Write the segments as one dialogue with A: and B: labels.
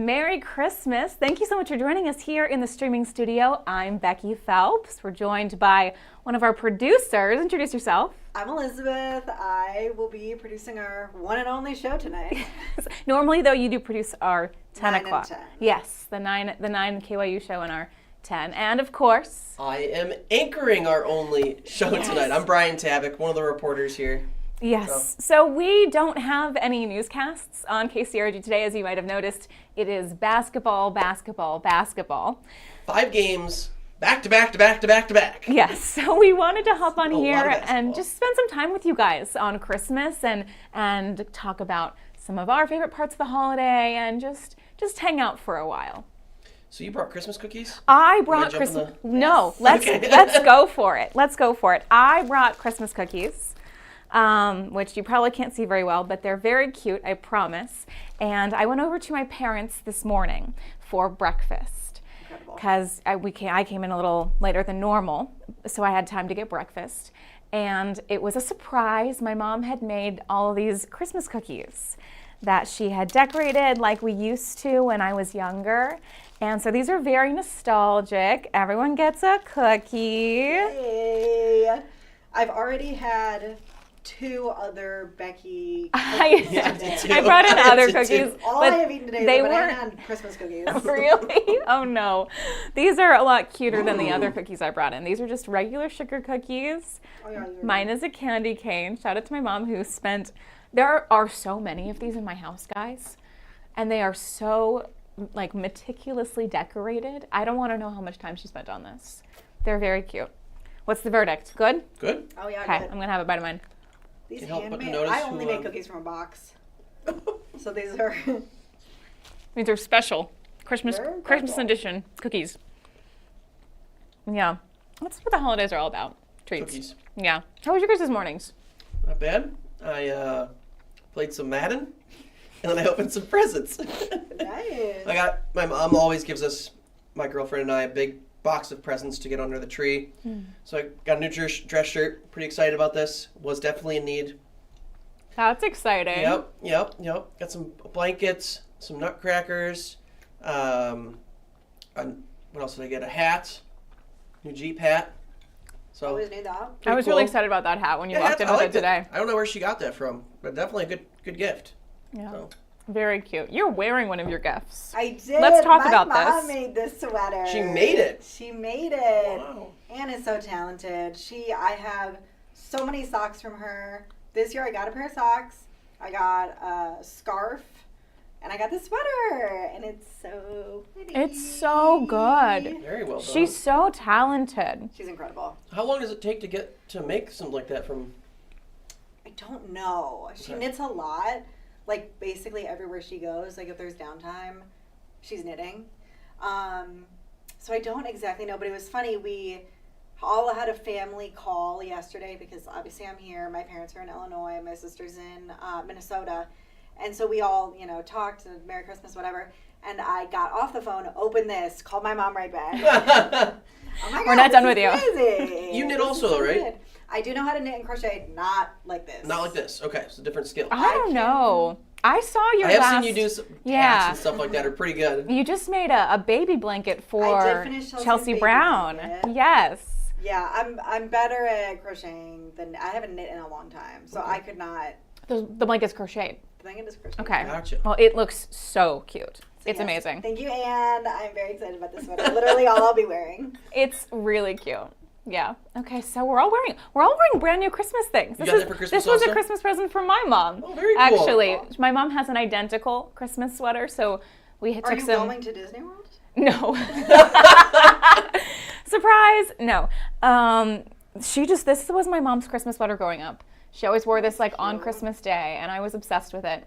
A: Merry Christmas. Thank you so much for joining us here in the streaming studio. I'm Becky Phelps. We're joined by one of our producers. Introduce yourself.
B: I'm Elizabeth. I will be producing our one and only show tonight.
A: Normally, though, you do produce our 10
B: 9
A: o'clock.
B: and 10.
A: Yes, the 9 KYU show and our 10. And of course,
C: I am anchoring our only show tonight. I'm Brian Tabick, one of the reporters here.
A: yes. So we don't have any newscasts on KCRG today, as you might have noticed. It is basketball, basketball, basketball.
C: 5 games, back to back to back to back to back.
A: Yes, so we wanted to hop on
C: A lot of
A: here and
C: basketball.
A: just spend some time with you guys on Christmas and talk about some of our favorite parts of the holiday and just hang out for a while.
C: So you brought Christmas cookies?
A: I brought
C: jump in
A: Christmas.
C: the-
A: No,
C: Okay.
A: let's go for it. Let's go for it. I brought Christmas cookies, which you probably can't see very well, but they're very cute, I promise. And I went over to my parents this morning for breakfast
B: Incredible.
A: because I came in a little later than normal, so I had time to get breakfast. And it was a surprise. My mom had made all of these Christmas cookies that she had decorated like we used to when I was younger. And so these are very nostalgic. Everyone gets a cookie.
B: Hey. I've already had 2 other Becky
C: Yeah, I did too.
A: I brought in
C: I
A: other
C: did too.
A: cookies.
B: All
A: but
B: I have eaten today
A: they
B: is a
A: weren't
B: banana and Christmas cookies.
A: really. Oh no, these are a lot cuter than the other cookies I brought in. These are just regular sugar cookies.
B: Oh, yeah, these are
A: Mine is a candy cane. Shout out to my mom who spent. There are so many of these in my house, guys, and they are so like meticulously decorated. I don't want to know how much time she spent on this. They're very cute. What's the verdict? Good?
C: Good.
B: Oh yeah,
A: Okay,
B: good.
A: I'm gonna have a bite of mine.
B: These
C: Can't help but
B: handmade.
C: notice
B: I only
C: who,
B: make cookies from a box. So these are
A: These are special Christmas
B: They're
A: Christmas
B: incredible.
A: edition cookies. Yeah, that's what the holidays are all about. Treats.
C: Cookies.
A: Yeah. How was your guys' mornings?
C: Not bad. I played some Madden, and then I opened some presents.
B: nice.
C: My mom always gives us, my girlfriend and I, a big box of presents to get under the tree. So I got a new dress shirt. Pretty excited about this. Was definitely in need.
A: That's exciting.
C: Yep. Got some blankets, some nutcrackers. What else did I get? A hat. New Jeep hat. So
B: Always need that.
A: I
C: pretty
A: was really
C: cool.
A: excited about that hat when you
C: Yeah,
A: walked in
C: I
A: with it
C: liked it.
A: today.
C: I don't know where she got that from, but definitely a good gift.
A: Yeah.
C: So.
A: Very cute. You're wearing one of your gifts.
B: I did.
A: Let's talk
B: My
A: about
B: mom
A: this.
B: made this sweater.
C: She made it.
B: She made it.
C: Wow.
B: Anne is so talented. I have so many socks from her. This year I got a pair of socks. I got a scarf. And I got this sweater. And it's so pretty.
A: It's so good.
C: Very well done.
A: She's so talented.
B: She's incredible.
C: How long does it take to make something like that from?
B: I don't know. She
C: Okay.
B: knits a lot. Like basically everywhere she goes. Like if there's downtime, she's knitting. So I don't exactly know. But it was funny. We all had a family call yesterday because obviously I'm here. My parents are in Illinois. My sister's in Minnesota. And so we all, talked, Merry Christmas, whatever. And I got off the phone, opened this, called my mom right back. Oh my God,
A: We're not done with
B: this
A: you.
B: is crazy.
C: You knit
B: This
C: also,
B: is so
C: though, right?
B: good. I do know how to knit and crochet, not like this.
C: Not like this. Okay, it's a different skill.
A: I don't know. I saw your
C: I have
A: last.
C: seen you do some
A: Yeah.
C: hats and stuff like that. Are pretty good.
A: You just made a baby blanket
B: I
A: for
B: did finish Chelsea's
A: Chelsea
B: baby
A: Brown.
B: blanket.
A: Yes.
B: Yeah, I'm better at crocheting than I haven't knit in a long time, so I could not.
A: The blanket's crocheted.
B: I think it is crochet.
A: Okay.
C: Gotcha.
A: Well, it looks so cute.
B: So
A: It's
B: yes,
A: amazing.
B: Thank you, Anne. I'm very excited about this sweater. Literally all I'll be wearing.
A: It's really cute. Yeah. Okay, so we're all wearing brand new Christmas things.
C: got that for Christmas
A: This was a
C: also?
A: Christmas present from my mom.
C: Oh, very cool.
A: Actually, my mom has an identical Christmas sweater, so we
B: Are
A: took
B: you
A: some.
B: going to Disney World?
A: No. Surprise! No. This was my mom's Christmas sweater growing up. She always wore this like on
B: Cute.
A: Christmas Day, and I was obsessed with it.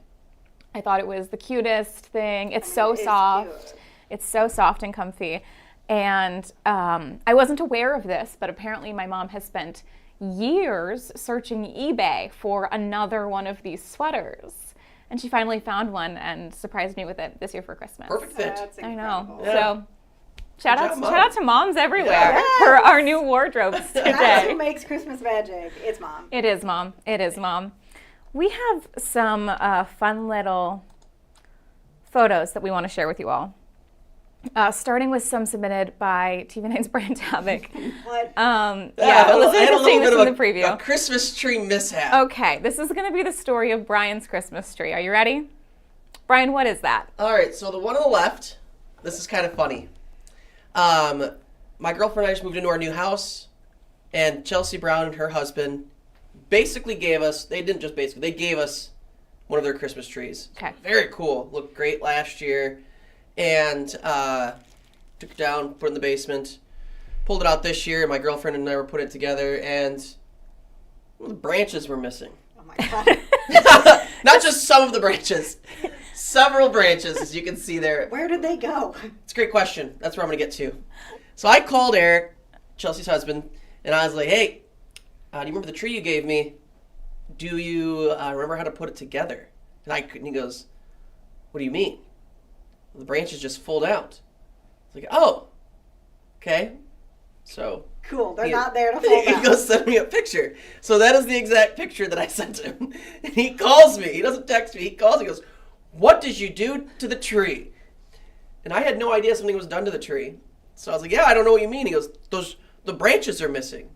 A: I thought it was the cutest thing. It's so
B: It is
A: soft.
B: cute.
A: It's so soft and comfy. And I wasn't aware of this, but apparently my mom has spent years searching eBay for another one of these sweaters. And she finally found one and surprised me with it this year for Christmas.
C: Perfect fit.
B: That's
A: I
B: incredible.
A: know.
C: Yeah.
A: So shout
C: Good
A: out,
C: job, Mom.
A: shout out to moms everywhere
C: Yeah.
A: for our new wardrobes
B: That's
A: today.
B: who makes Christmas magic. It's Mom.
A: It is, Mom. It is, Mom. We have some fun little photos that we want to share with you all. Starting with some submitted by TV9's Brian Tabick.
B: What?
A: Yeah, listeners are seeing this in the preview.
C: A Christmas tree mishap.
A: Okay, this is going to be the story of Brian's Christmas tree. Are you ready? Brian, what is that?
C: All right, so the one on the left, this is kind of funny. My girlfriend and I just moved into our new house, and Chelsea Brown and her husband basically gave us, they gave us one of their Christmas trees.
A: Okay.
C: Very cool. Looked great last year. And took it down, put it in the basement, pulled it out this year, and my girlfriend and I were putting it together, and the branches were missing.
B: Oh my God.
C: Not just some of the branches. Several branches, as you can see there.
B: Where did they go?
C: It's a great question. That's where I'm going to get to. So I called Eric, Chelsea's husband, and I was like, hey, do you remember the tree you gave me? Do you remember how to put it together? And he goes, what do you mean? The branches just fold out. It's like, oh, okay. So
B: Cool. They're not there to fold
C: he
B: out.
C: goes send me a picture. So that is the exact picture that I sent him. And he calls me. He doesn't text me. He calls. He goes, what did you do to the tree? And I had no idea something was done to the tree. So I was like, yeah, I don't know what you mean. He goes, the branches are missing.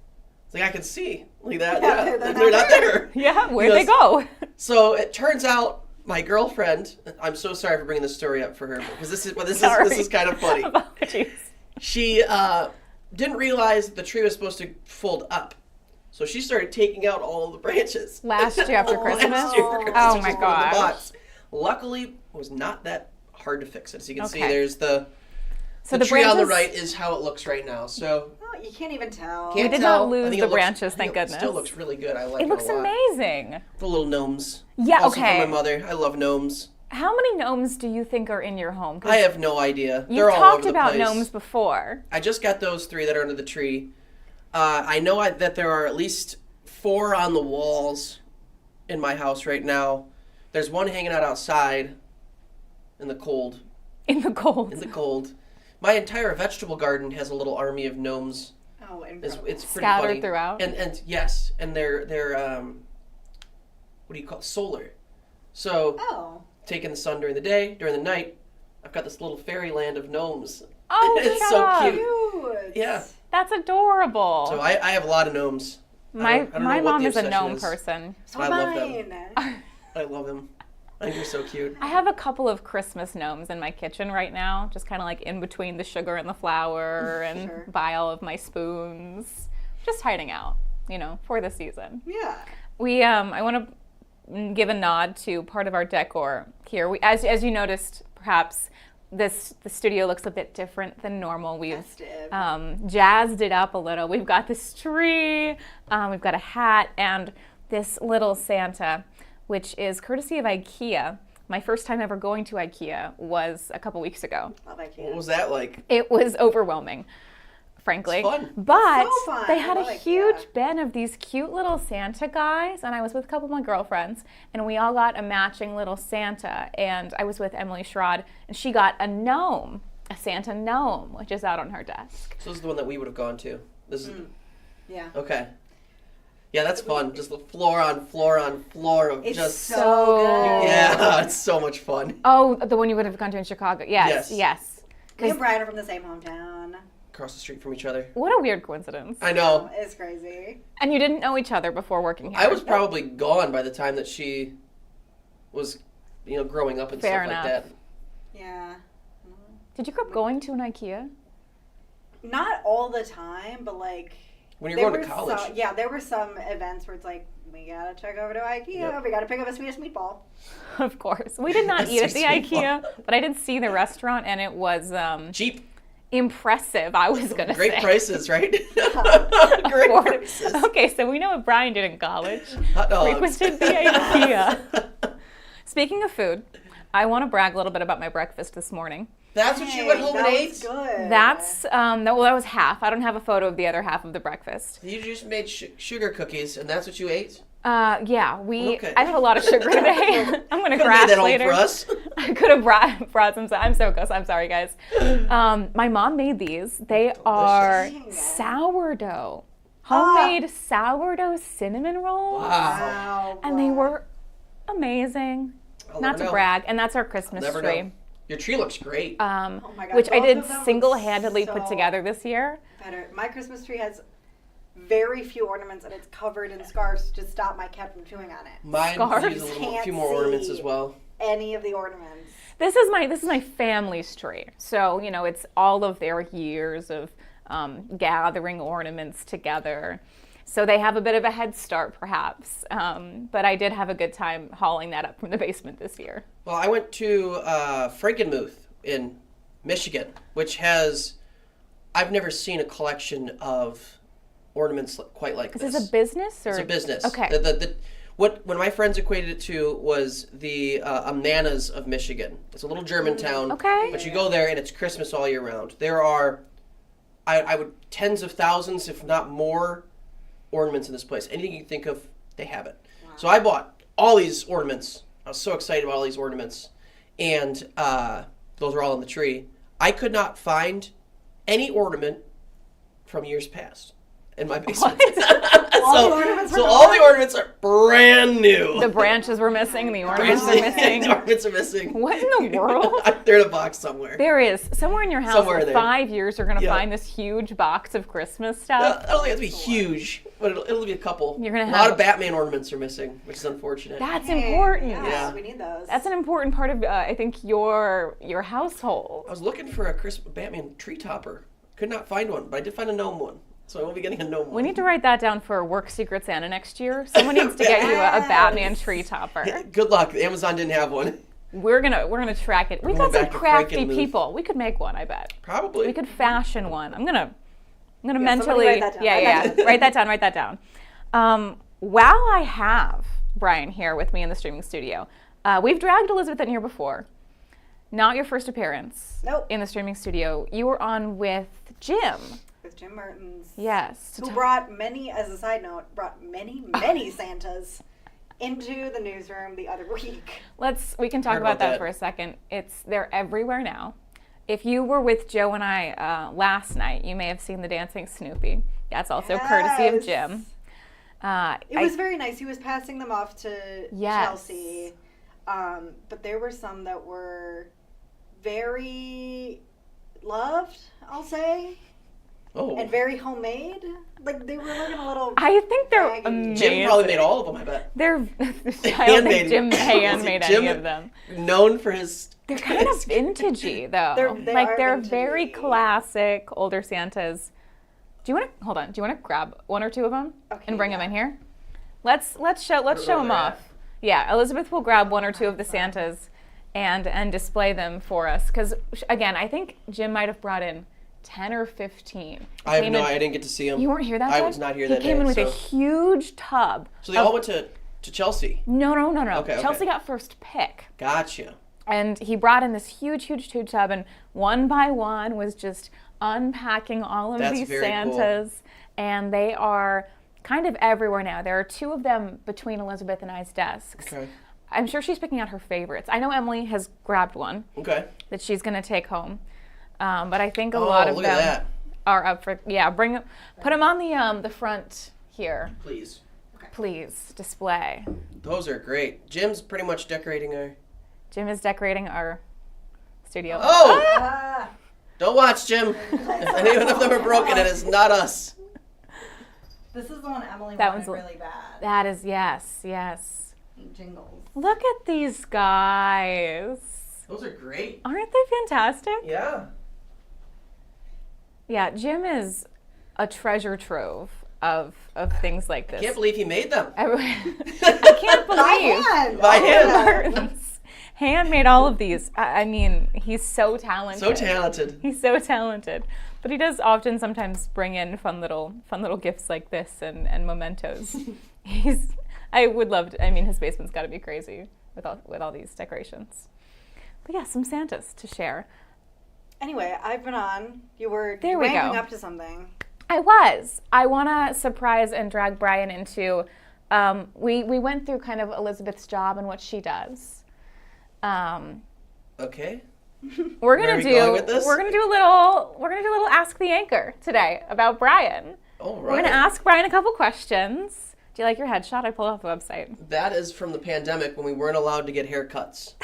C: It's like, I can see. Like that.
B: Yeah,
C: Yeah,
B: they're not there.
A: Yeah, where'd they go?
C: So it turns out my girlfriend, I'm so sorry for bringing this story up for her, because this is kind of funny.
A: Apologies.
C: She didn't realize the tree was supposed to fold up. So she started taking out all of the branches.
A: Last year after Christmas?
C: Last year after Christmas,
A: Oh
C: just
A: my
C: put it in the
A: gosh.
C: box. Luckily, it was not that hard to fix it. As you can see,
A: Okay.
C: there's the
A: So
C: tree on the
A: branches-
C: right is how it looks right now. So
B: Oh, you can't even tell.
C: can't
A: did
C: tell.
A: not lose
C: I think
A: the
C: it looks-
A: branches,
C: I think
A: thank
C: it
A: goodness.
C: Still looks really good. I like it.
A: It looks
C: a lot.
A: amazing.
C: The little gnomes.
A: Yeah,
C: Also
A: okay.
C: from my mother. I love gnomes.
A: How many gnomes do you think are in your home? 'Cause
C: I have no idea.
A: you've
C: They're all
A: talked
C: over the
A: about
C: place.
A: gnomes before.
C: I just got those 3 that are under the tree. I know that there are at least 4 on the walls in my house right now. There's one hanging out outside in the cold.
A: In the cold.
C: In the cold. My entire vegetable garden has a little army of gnomes.
B: Oh,
C: It's
B: incredible.
C: pretty
A: Scattered
C: funny.
A: throughout?
C: And yes, and they're what do you call it? Solar. So
B: Oh.
C: taking the sun during the day, during the night, I've got this little fairyland of gnomes.
A: Oh,
C: It's
A: shut
C: so
A: up.
C: cute.
B: Cute.
C: Yeah.
A: That's adorable.
C: So I have a lot of gnomes.
A: my
C: I don't know
A: my
C: what
A: mom
C: the
A: is a
C: obsession
A: gnome
C: is.
A: person.
B: So
C: I love them.
B: mine.
C: I love them. I think they're so cute.
A: I have a couple of Christmas gnomes in my kitchen right now, just kind of like in between the sugar and the flour and
B: Sure.
A: by all of my spoons, just hiding out, for the season.
B: Yeah.
A: I want to give a nod to part of our decor here. As you noticed, perhaps the studio looks a bit different than normal. We've
B: Festive.
A: jazzed it up a little. We've got this tree, we've got a hat, and this little Santa, which is courtesy of IKEA. My first time ever going to IKEA was a couple weeks ago.
B: Love IKEA.
C: What was that like?
A: It was overwhelming, frankly.
C: It's fun.
A: But
B: So fun.
A: they had
B: I
A: a
B: love
A: huge
B: IKEA.
A: bin of these cute little Santa guys, and I was with a couple of my girlfriends, and we all got a matching little Santa. And I was with Emily Schrod, and she got a gnome, a Santa gnome, which is out on her desk.
C: So this is the one that we would have gone to. This is
B: Yeah.
C: okay. Yeah, that's fun. Just the floor on floor on floor of
B: It's
C: just
B: so good.
C: yeah, it's so much fun.
A: Oh, the one you would have gone to in Chicago. Yes,
C: Yes.
A: yes.
B: Me and Brian are from the same hometown.
C: Across the street from each other.
A: What a weird coincidence.
C: I know.
B: It's crazy.
A: And you didn't know each other before working here.
C: I was probably gone by the time that she was, growing up and
A: Fair
C: stuff
A: enough.
C: like that.
B: Yeah.
A: Did you grow up going to an IKEA?
B: Not all the time, but like.
C: When you're going to
B: were
C: college.
B: there were some events where it's like, we gotta check over to IKEA.
C: Yep.
B: We gotta pick up a Swedish meatball.
A: Of course. We did not eat at the
C: Sweet
A: IKEA, but I did see the restaurant, and it was
C: Cheap.
A: impressive, I was going to say.
C: Great prices, right?
A: Of
C: Great
A: course.
C: prices.
A: Okay, so we know what Brian did in college.
C: Hot dogs.
A: Frequented the IKEA. Speaking of food, I want to brag a little bit about my breakfast this morning.
C: That's what you went home and
B: that
C: ate?
B: was good.
A: That's, that was half. I don't have a photo of the other half of the breakfast.
C: You just made sugar cookies, and that's what you ate?
A: Yeah,
C: Okay.
A: I've had a lot of sugar today. I'm going to
C: Could've made
A: crash
C: that home
A: later.
C: for us.
A: I could have brought some. I'm so gross. I'm sorry, guys. My mom made these. They are sourdough. Homemade sourdough cinnamon rolls.
C: Wow.
B: Wow.
A: And they were amazing.
C: I'll
A: Not
C: never
A: to
C: know.
A: brag. And that's our Christmas
C: Never
A: tree.
C: know. Your tree looks great.
B: Oh my God,
A: which I
B: both
A: did
B: of them look
A: single-handedly put
B: so
A: together this year.
B: better. My Christmas tree has very few ornaments, and it's covered in scarves to stop my cat from chewing on it.
C: Mine
A: Scarves?
C: needs a
B: Can't
C: few more ornaments
B: see
C: as well.
B: Any of the ornaments.
A: This is my family's tree. So, you know, it's all of their years of gathering ornaments together. So they have a bit of a head start, perhaps. But I did have a good time hauling that up from the basement this year.
C: Well, I went to Frankenmuth in Michigan, which has, I've never seen a collection of ornaments quite like this.
A: Is this a business? Or?
C: It's a business.
A: Okay.
C: What my friends equated it to was the Amnanas of Michigan. It's a little German town.
A: Okay.
C: But you go there and it's Christmas all year round. There are, I would, tens of thousands, if not more, ornaments in this place. Anything you can think of, they have it. Wow. So I bought all these ornaments. I was so excited about all these ornaments. And those are all in the tree. I could not find any ornament from years past in my basement.
B: All the ornaments are
C: all the ornaments are brand new.
A: The branches were missing. The ornaments are missing.
C: The ornaments are missing.
A: What in the world?
C: They're in a box somewhere.
A: There is. Somewhere in your house
C: Somewhere
A: in
C: there.
A: 5 years you're going to
C: Yeah.
A: find this huge box of Christmas stuff.
C: I don't think it's going to be huge, but it'll be a couple.
A: You're gonna
C: a lot
A: have-
C: of Batman ornaments are missing, which is unfortunate.
A: That's
B: Hey,
A: important.
B: Yes,
C: Yeah.
B: we need those.
A: That's an important part of, I think, your household.
C: I was looking for a Batman tree topper. Could not find one, but I did find a gnome one. So I won't be getting a gnome one.
A: We need to write that down for Work Secret Santa next year. Someone needs to get you a
B: Yes.
A: Batman tree topper.
C: Good luck. Amazon didn't have one.
A: We're gonna track it. We've
C: Going
A: got some
C: back to
A: crafty
C: Frankenmuth.
A: people. We could make one, I bet.
C: Probably.
A: We could fashion one. I'm gonna
B: somebody
A: mentally
B: write that down.
A: yeah. Write that down. While I have Brian here with me in the streaming studio, we've dragged Elizabeth in here before. Not your first appearance
B: Nope.
A: in the streaming studio. You were on with Jim.
B: With Jim Mertens.
A: Yes.
B: Who brought many, as a side note, many Santas into the newsroom the other week.
A: We can talk
C: Heard
A: about
C: about
A: that
C: that.
A: for a second. They're everywhere now. If you were with Joe and I last night, you may have seen the dancing Snoopy. That's also courtesy of
B: Yes.
A: Jim.
B: It was very nice. He was passing them off to
A: Yes.
B: Chelsea. But there were some that were very loved, I'll say,
C: Oh.
B: and very homemade. Like they were looking a little.
A: I think they're
B: baggy.
A: amazing.
C: Jim probably made all of them, I bet.
A: They're. I don't
C: Handmade.
A: think Jim handmade
C: Jim-
A: any of them.
C: Known for his...
A: They're kind of vintagey, though.
B: They're
A: very
B: vintagey.
A: classic older Santas. Do you want to hold on? Do you want to grab one or two of them
B: Okay,
A: and bring them
B: yeah.
A: in here? Let's show
C: where
A: them
C: they're
A: off. Yeah, Elizabeth will grab one or two of the Santas and display them for us. Because again, I think Jim might have brought in 10 or 15.
C: I didn't get to see him.
A: You weren't here that day?
C: I was not here that day.
A: He came in with a
C: so-
A: huge tub.
C: So they all went to Chelsea.
A: No.
C: Okay,
A: Chelsea
C: okay.
A: got first pick.
C: Gotcha.
A: And he brought in this huge tub, and one by one was just unpacking all of
C: That's
A: these
C: very cool.
A: Santas. And they are kind of everywhere now. There are two of them between Elizabeth and I's desks.
C: Okay.
A: I'm sure she's picking out her favorites. I know Emily has grabbed one
C: Okay.
A: that she's going to take home. But I think a lot of
C: look
A: them
C: at that.
A: are up for, put them on the front here.
C: Please.
A: Please, display.
C: Those are great. Jim's pretty much decorating our...
A: Jim is decorating our studio.
C: Oh!
B: Ah,
C: Don't watch, Jim. If any of them are broken, it is not us.
B: this is the one Emily
A: That
B: wanted
A: one's
B: really bad.
A: That is, yes.
B: Jingles.
A: Look at these guys.
C: Those are great.
A: Aren't they fantastic?
C: Yeah.
A: Yeah, Jim is a treasure trove of things like this.
C: Can't believe he made them.
A: I can't believe
B: hand.
C: By
A: Jim
C: hand.
A: Martin's handmade all of these. I mean, he's so talented.
C: So talented.
A: He's so talented. But he does often sometimes bring in fun little gifts like this and mementos. I would love to, I mean, his basement's got to be crazy with all these decorations. But yeah, some Santas to share.
B: Anyway, I've been on. You were
A: There we
B: ramping
A: go.
B: up to something.
A: I want to surprise and drag Brian into, we went through kind of Elizabeth's job and what she does.
C: Okay.
A: We're
C: Where
A: gonna
C: are we going with this?
A: we're gonna do a little Ask the Anchor today about Brian.
C: All right.
A: We're gonna ask Brian a couple questions. Do you like your headshot? I pulled off the website.
C: That is from the pandemic when we weren't allowed to get haircuts.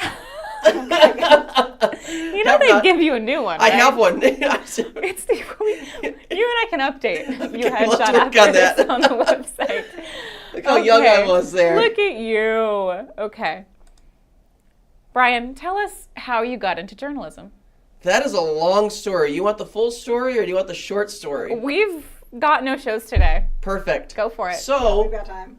A: You know they give you a new one,
C: I
A: right?
C: have one.
A: It's you and I can update your
C: Okay, let's
A: headshot
C: work
A: after
C: on
A: this
C: that.
A: on the website.
C: Look how young I was there.
A: Look at you. Okay. Brian, tell us how you got into journalism.
C: That is a long story. You want the full story or do you want the short story?
A: We've got no shows today.
C: Perfect.
A: Go for it.
B: We've
C: So,
B: got time.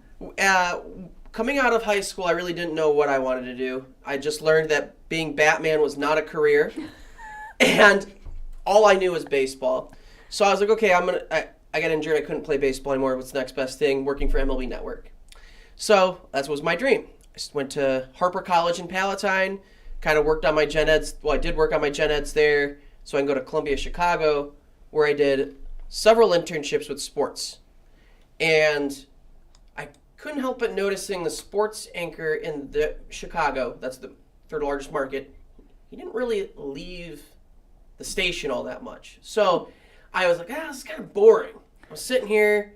C: coming out of high school, I really didn't know what I wanted to do. I just learned that being Batman was not a career, and all I knew was baseball. So I was like, okay, I got injured. I couldn't play baseball anymore. What's the next best thing? Working for MLB Network. So that was my dream. I went to Harper College in Palatine, kind of worked on my gen eds. Well, I did work on my gen eds there, so I can go to Columbia, Chicago, where I did several internships with sports. And I couldn't help but noticing the sports anchor in the Chicago, that's the third largest market, he didn't really leave the station all that much. So I was like, this is kind of boring. I'm sitting here.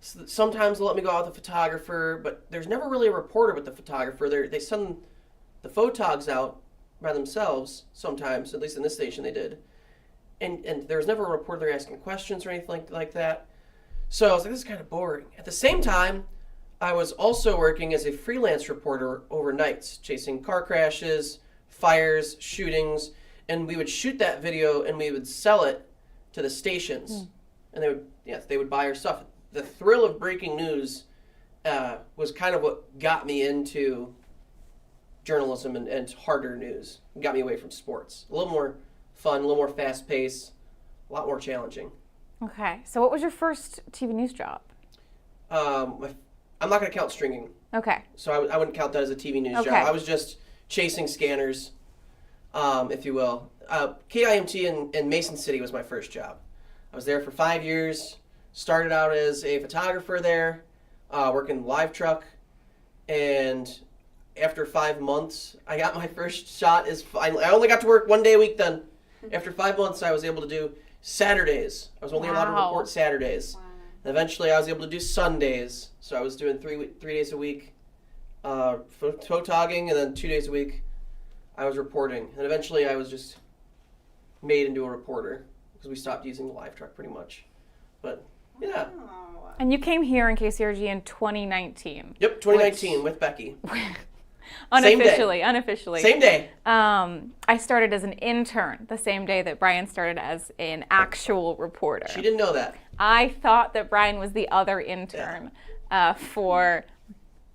C: Sometimes they'll let me go out with a photographer, but there's never really a reporter with the photographer. They send the photogs out by themselves sometimes, at least in this station they did. And there was never a reporter there asking questions or anything like that. So I was like, this is kind of boring. At the same time, I was also working as a freelance reporter overnights, chasing car crashes, fires, shootings, and we would shoot that video and we would sell it to the stations. And they would buy our stuff. The thrill of breaking news was kind of what got me into journalism and harder news. It got me away from sports. A little more fun, a little more fast-paced, a lot more challenging.
A: Okay. So what was your first TV news job?
C: I'm not going to count stringing.
A: Okay.
C: So I wouldn't count that as a TV news job. I was just chasing scanners, if you will. KIMT in Mason City was my first job. I was there for 5 years. Started out as a photographer there, working live truck, and after 5 months, I got my first shot. I only got to work 1 day a week then. After 5 months, I was able to do Saturdays. I was only allowed to report Saturdays.
B: Wow.
C: And eventually, I was able to do Sundays. So I was doing 3 days a week, photogging, and then 2 days a week, I was reporting. And eventually, I was just made into a reporter because we stopped using the live truck pretty much. But yeah.
B: Oh.
A: And you came here in KCRG in 2019.
C: Yep, 2019 with Becky.
A: Unofficially.
C: Same day.
A: I started as an intern the same day that Brian started as an actual reporter.
C: She didn't know that.
A: I thought that Brian was the other intern for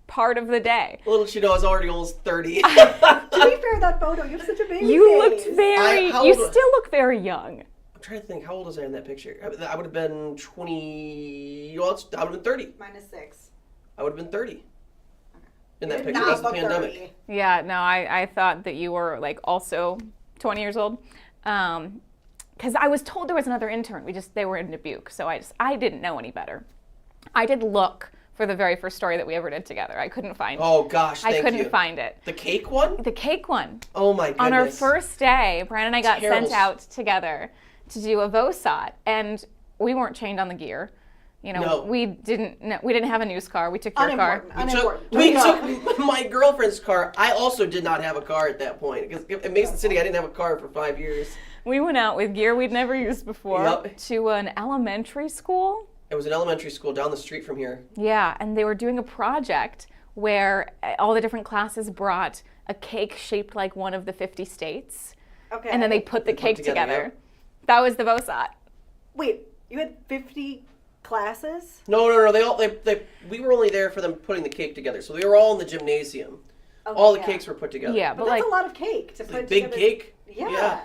A: part of the day.
C: Little did she know I was already almost 30.
B: To be fair, that photo, you have such a baby
A: You
B: face.
A: looked very, you still look very young.
C: I'm trying to think, how old was I in that picture? I would have been 20, well, I would have been 30.
B: Minus 6.
C: I would have been 30 in that
B: You did
C: picture.
B: not
C: That was the
B: look
C: pandemic.
B: 30.
A: Yeah, no, I thought that you were like also 20 years old. Because I was told there was another intern. They were in Dubuque, so I didn't know any better. I did look for the very first story that we ever did together. I couldn't find it.
C: Oh gosh, thank you.
A: I couldn't find it.
C: The cake one?
A: The cake one.
C: Oh my goodness.
A: On our first day, Brian and I got
C: Terrible.
A: sent out together to do a VOSOT, and we weren't chained on the gear. You know,
C: No.
A: we didn't have a news car. We took your car.
C: We took my girlfriend's car. I also did not have a car at that point because in Mason City I didn't have a car for 5 years.
A: We went out with gear we'd never used before
C: Yep.
A: to an elementary school.
C: It was an elementary school down the street from here.
A: Yeah, and they were doing a project where all the different classes brought a cake shaped like one of the 50 states.
B: Okay.
A: And then they put the cake together.
C: yep.
A: That was the VOSOT.
B: Wait, you had 50 classes?
C: No. We were only there for them putting the cake together. So they were all in the gymnasium.
B: Okay,
C: All the
B: yeah.
C: cakes were put together.
A: Yeah,
B: But
A: but
B: that's
A: like
B: a lot of cake to
C: It's
B: put
C: a big
B: together.
C: cake.
B: Yeah.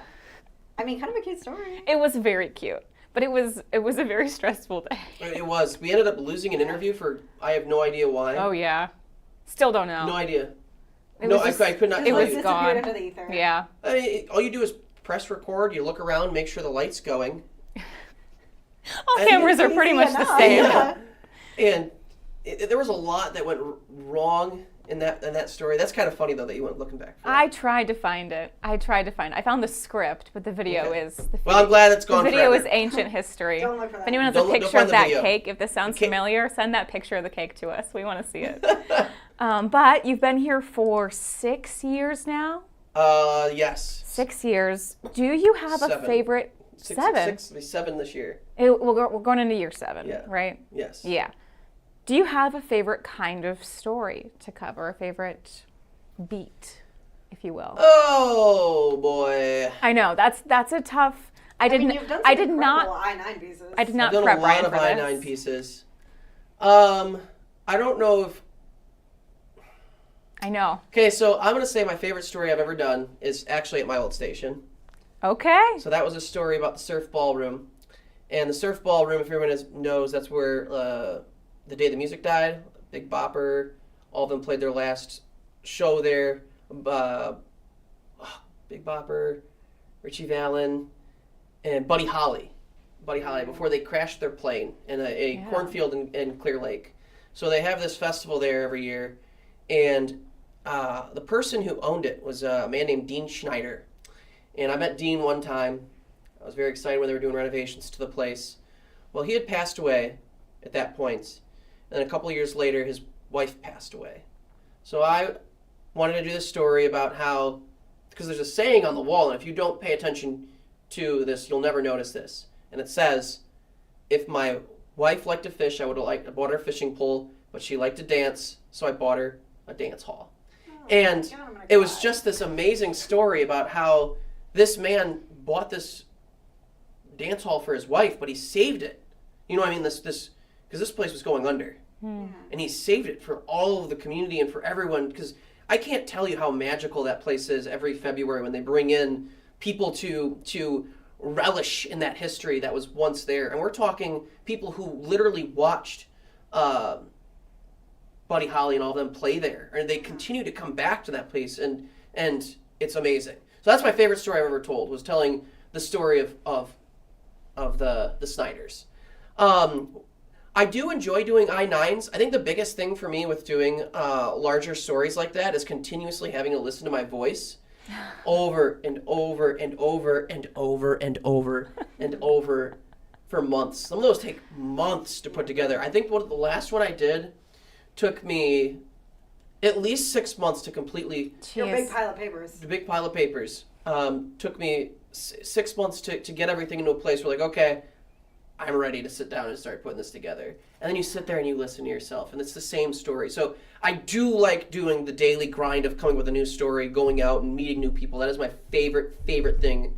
B: I mean, kind of a cute story.
A: it was very cute. But it was a very stressful day.
C: It was. We ended up losing an interview for I have no idea why.
A: Oh yeah. Still don't know.
C: No idea.
A: It
C: No,
A: was just-
C: I could not
A: it
C: tell
A: was
C: you.
A: gone.
B: Disappeared into the ether.
A: Yeah.
C: I mean, all you do is press record, you look around, make sure the light's going.
A: All
C: And
A: cameras are
B: Easy
A: pretty much the
B: enough.
A: same.
B: Yeah.
C: And there was a lot that went wrong in that story. That's kind of funny though that you went looking back. For
A: I tried to find it. I found the script, but the video
C: Okay.
A: is.
C: Well, I'm glad it's
A: The
C: gone
A: video
C: forever.
A: is ancient history.
B: Don't look for that.
A: If anyone has
C: Don't
A: a
C: look- don't
A: picture
C: find
A: of
C: the
A: that
C: video.
A: cake, if this sounds
C: The cake-
A: familiar, send that picture of the cake to us. We want to see it. But you've been here for 6 years now.
C: Yes.
A: 6 years. Do you have a
C: 7.
A: favorite? 7?
C: It'll be 7 this year.
A: We're going into year 7,
C: Yeah.
A: right?
C: Yes.
A: Yeah. Do you have a favorite kind of story to cover? A favorite beat, if you will?
C: Oh boy.
A: I know that's a tough.
B: I mean, you've done some incredible I-9 pieces.
A: I did not
C: I've done
A: prep
C: a
A: Brian
C: lot of
A: for this.
C: I-9 pieces. I don't know if.
A: I know.
C: Okay, so I'm gonna say my favorite story I've ever done is actually at my old station.
A: Okay.
C: So that was a story about the surf ballroom, and the surf ballroom, if everyone knows, that's where the day the music died, Big Bopper, all of them played their last show there. Big Bopper, Richie Valens, and Buddy Holly. Before they crashed their plane in a cornfield in Clear Lake. So they have this festival there every year, and the person who owned it was a man named Dean Schneider. And I met Dean one time. I was very excited when they were doing renovations to the place. Well, he had passed away at that point. And then a couple of years later, his wife passed away. So I wanted to do this story about how, because there's a saying on the wall, and if you don't pay attention to this, you'll never notice this. And it says, if my wife liked to fish, I bought her a fishing pole, but she liked to dance, so I bought her a dance hall. And it was just this amazing story about how this man bought this dance hall for his wife, but he saved it. You know what I mean? This because this place was going under. And he saved it for all of the community and for everyone, because I can't tell you how magical that place is every February when they bring in people to relish in that history that was once there. And we're talking people who literally watched Buddy Holly and all of them play there, and they continue to come back to that place, and it's amazing. So that's my favorite story I've ever told, was telling the story of the Snyders. I do enjoy doing I-9s. I think the biggest thing for me with doing larger stories like that is continuously having to listen to my voice over and over and over and over and over and over for months. Some of those take months to put together. I think the last one I did took me at least 6 months to completely...
B: Your big pile of papers.
C: The big pile of papers. Took me 6 months to get everything into a place where, like, okay, I'm ready to sit down and start putting this together. And then you sit there and you listen to yourself, and it's the same story. So I do like doing the daily grind of coming with a new story, going out and meeting new people. That is my favorite thing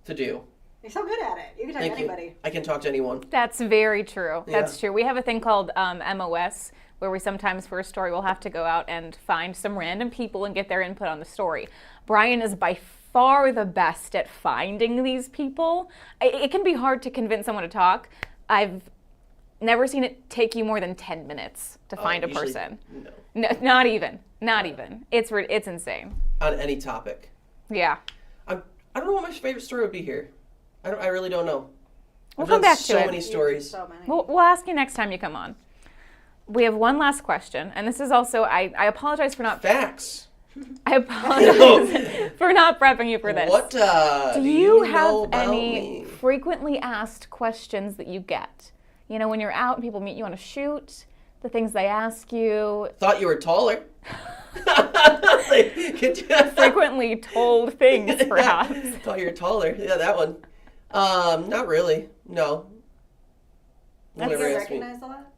C: to do.
B: You're so good at it. You can talk to anybody.
C: I can talk to anyone.
A: That's very true. That's
C: Yeah.
A: true. We have a thing called MOS, where we sometimes for a story we'll have to go out and find some random people and get their input on the story. Brian is by far the best at finding these people. It can be hard to convince someone to talk. I've never seen it take you more than 10 minutes to find a
C: Usually,
A: person.
C: No.
A: Not even. It's insane.
C: On any topic.
A: Yeah.
C: I don't know what my favorite story would be here. I really don't know.
A: We'll
C: I've
A: come
C: done
A: back to
C: so
A: it.
C: many stories.
B: So many.
A: We'll ask you next time you come on. We have one last question, and this is also, I apologize for not...
C: Facts.
A: I apologize for not prepping you for this.
C: What
A: do
C: you
A: you
C: know
A: have
C: about
A: any
C: me?
A: frequently asked questions that you get? You know, when you're out and people meet you on a shoot, the things they ask you.
C: Thought you were taller.
A: Frequently told things, perhaps.
C: Thought you were taller. Yeah, that one. Not really. No.
B: Do
C: Never
B: you
C: asked me.
B: recognize a lot?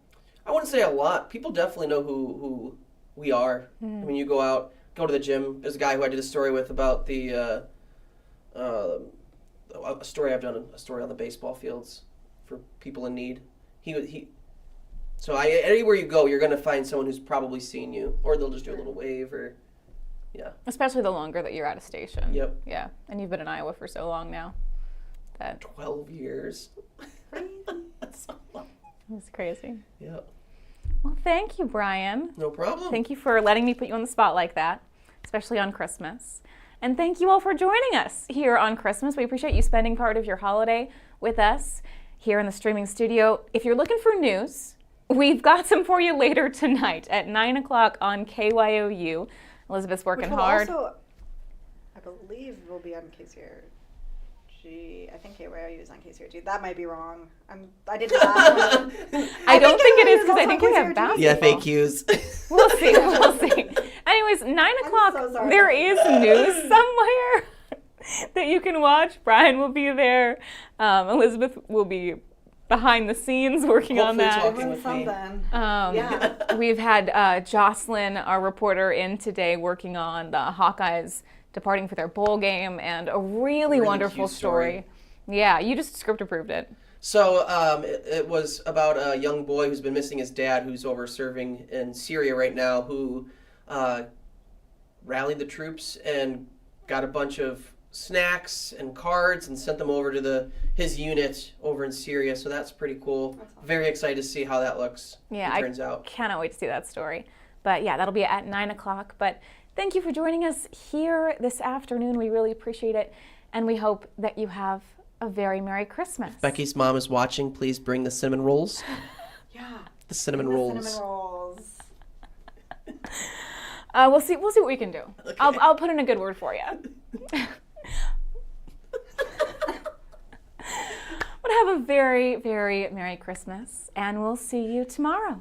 C: I wouldn't say a lot. People definitely know who we are. I mean, you go to the gym. There's a guy who I did a story with about the a story I've done, a story on the baseball fields for people in need. So anywhere you go, you're going to find someone who's probably seen you, or they'll just do a little wave, or yeah.
A: Especially the longer that you're at a station.
C: Yep.
A: Yeah, and you've been in Iowa for so long now.
C: 12 years.
A: That's crazy.
C: Yep.
A: Well, thank you, Brian.
C: No problem.
A: Thank you for letting me put you on the spot like that, especially on Christmas. And thank you all for joining us here on Christmas. We appreciate you spending part of your holiday with us here in the streaming studio. If you're looking for news, we've got some for you later tonight at 9 o'clock on KYOU. Elizabeth's working hard.
B: Also, I believe will be on KCRG. I think KYOU is on KCRG. That might be wrong. I did not.
A: I don't think it is because I think we have
B: KCRG.
A: basketball.
C: Yeah, FAQs.
A: We'll see. anyways, 9:00.
B: so sorry.
A: There is news somewhere that you can watch. Brian will be there. Elizabeth will be behind the scenes working on
C: Hopefully
A: that.
C: talking
B: Doing
C: with me.
B: something.
C: Yeah.
A: We've had Jocelyn, our reporter, in today working on the Hawkeyes departing for their bowl game, and a really wonderful
C: cute story.
A: Yeah, you just script approved it.
C: So it was about a young boy who's been missing his dad, who's over serving in Syria right now, who rallied the troops and got a bunch of snacks and cards and sent them over to his unit over in Syria. So that's pretty cool.
B: That's awesome.
C: Very excited to see how that looks.
A: Yeah,
C: and turns out.
A: Cannot wait to see that story. But yeah, that'll be at 9:00. But thank you for joining us here this afternoon. We really appreciate it. And we hope that you have a very Merry Christmas.
C: Becky's mom is watching. Please bring the cinnamon rolls.
B: Yeah.
C: The cinnamon
B: The
C: rolls.
B: cinnamon rolls.
A: We'll see what we can do.
C: Okay.
A: I'll put in a good word for you. But have a very, very Merry Christmas, and we'll see you tomorrow.